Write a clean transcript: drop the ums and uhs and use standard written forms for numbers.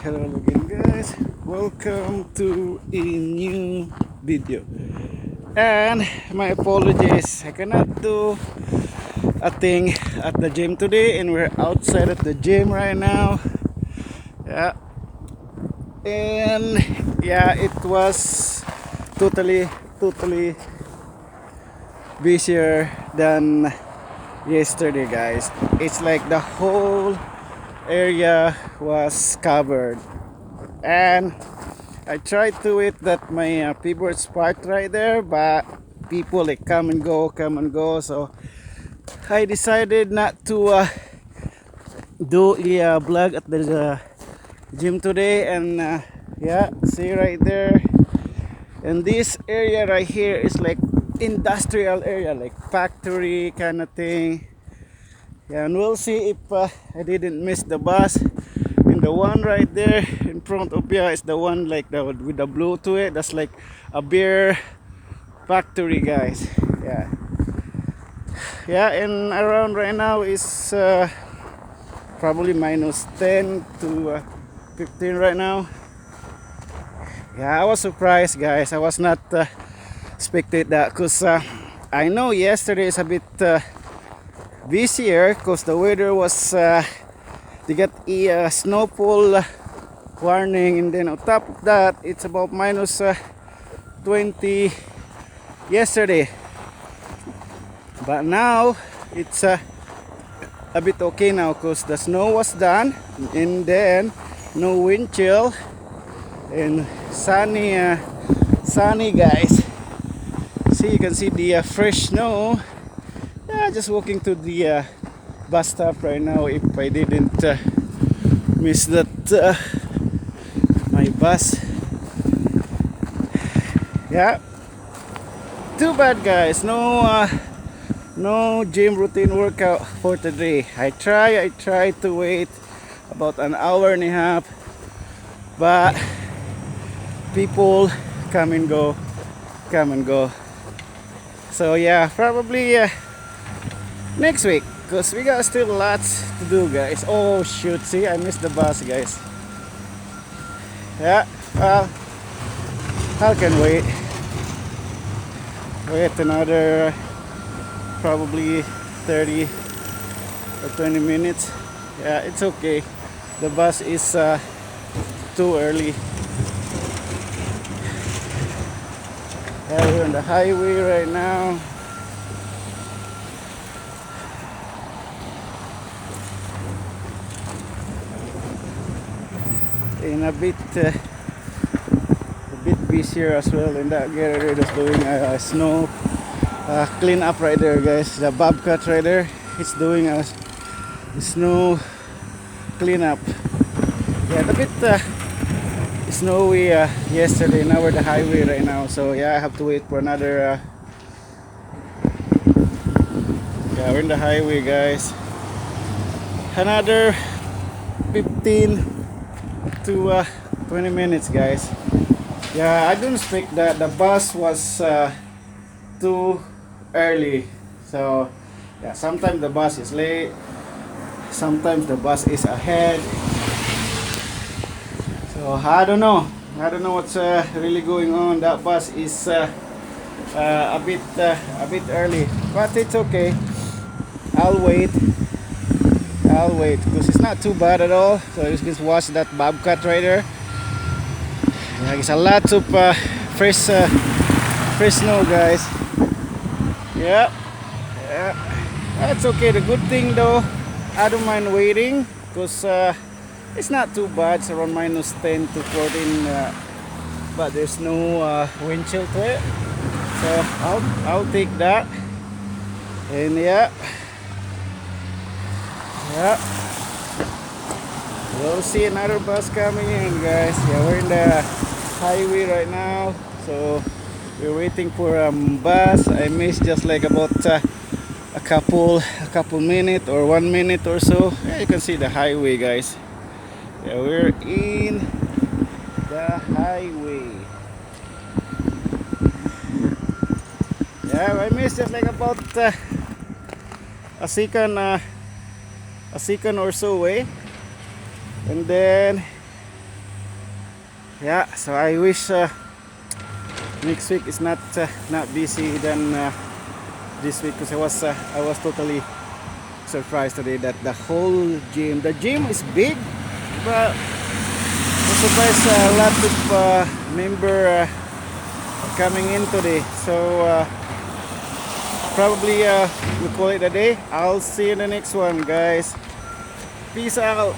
Hello again, guys. Welcome to a new video. And my apologies, I cannot do a thing at the gym today, and we're outside at the gym right now. Yeah, and yeah, it was totally busier than yesterday, guys. It's like the whole area was covered, and I tried to hit that my favorite spot right there, but people like come and go, so I decided not to do a vlog at the gym today. And yeah, see right there, and this area right here is like industrial area, like factory kind of thing. Yeah, and we'll see if I didn't miss the bus. And the one right there in front of you is the one like the with the blue to it. That's like a beer factory, guys. Yeah, yeah. And around right now is probably minus 10 to 15 right now. Yeah, I was surprised, guys. I was not expected that, because I know yesterday is a bit busier because the weather was they got a snowfall warning, and then on top of that it's about minus 20 yesterday. But now it's a bit okay now because the snow was done, and then no wind chill and sunny, guys. See, you can see the fresh snow. Yeah, just walking to the bus stop right now. If I didn't miss that my bus. Yeah, too bad, guys. No gym routine workout for today. I try to wait about an hour and a half, but people come and go. So yeah, probably next week, because we got still lots to do, guys. Oh shoot, see, I missed the bus, guys. Yeah, well, I can wait another probably 30 or 20 minutes. Yeah, it's okay. The bus is too early. Yeah, we're on the highway right now. And a bit busier as well in that area. That's doing a snow clean up right there, guys. The bobcat right there, it's doing a snow clean up. Yeah, a bit snowy yesterday. Now we're the highway right now, so yeah, I have to wait for another yeah, we're in the highway, guys. Another 15 to 20 minutes, guys. Yeah, I don't expect that the bus was too early. So yeah, sometimes the bus is late, sometimes the bus is ahead. So I don't know what's really going on. That bus is a bit early, but it's okay. I'll wait because it's not too bad at all. So you just watch that bobcat right there. Yeah, it's a lot of fresh snow, guys. Yeah, that's okay. The good thing though, I don't mind waiting because it's not too bad. It's around minus 10 to 14, but there's no wind chill to it, so I'll take that. And yeah, we'll see another bus coming in, guys. Yeah, we're in the highway right now, so we're waiting for a bus. I missed just like about a couple minutes or 1 minute or so. Yeah, you can see the highway, guys. Yeah, we're in the highway. Yeah, I missed just like about a second or so away, and then Yeah, so I wish next week is not busy than this week, because I was totally surprised today that the gym is big, but I'm surprised a lot of member coming in today. So probably we call it a day. I'll see you in the next one, guys. Peace out.